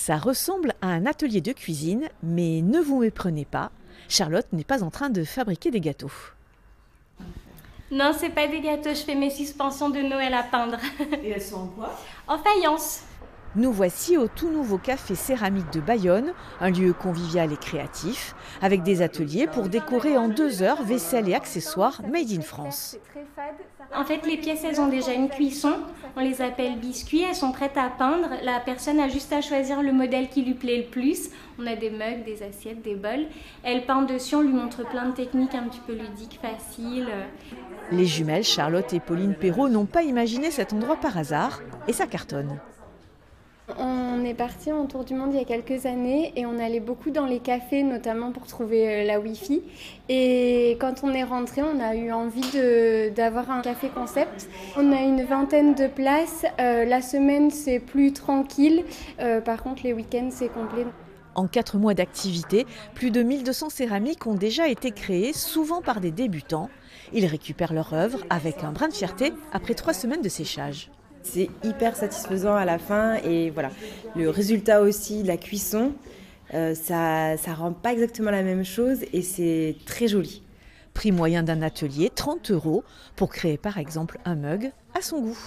Ça ressemble à un atelier de cuisine, mais ne vous méprenez pas, Charlotte n'est pas en train de fabriquer des gâteaux. Non, c'est pas des gâteaux, je fais mes suspensions de Noël à peindre. Et elles sont en quoi? En faïence. Nous voici au tout nouveau café céramique de Bayonne, un lieu convivial et créatif, avec des ateliers pour décorer en 2 heures vaisselle et accessoires made in France. En fait, les pièces, elles ont déjà une cuisson. On les appelle biscuits, elles sont prêtes à peindre. La personne a juste à choisir le modèle qui lui plaît le plus. On a des mugs, des assiettes, des bols. Elle peint dessus, on lui montre plein de techniques un petit peu ludiques, faciles. Les jumelles Charlotte et Pauline Perrault n'ont pas imaginé cet endroit par hasard, et ça cartonne. On est parti en tour du monde il y a quelques années et on allait beaucoup dans les cafés, notamment pour trouver la Wi-Fi. Et quand on est rentré, on a eu envie d'avoir un café concept. On a une 20aine de places. La semaine, c'est plus tranquille. Par contre, les week-ends, c'est complet. En 4 mois d'activité, plus de 1200 céramiques ont déjà été créées, souvent par des débutants. Ils récupèrent leur œuvre avec un brin de fierté après 3 semaines de séchage. C'est hyper satisfaisant à la fin et voilà, le résultat aussi de la cuisson, ça rend pas exactement la même chose et c'est très joli. Prix moyen d'un atelier, 30 € pour créer par exemple un mug à son goût.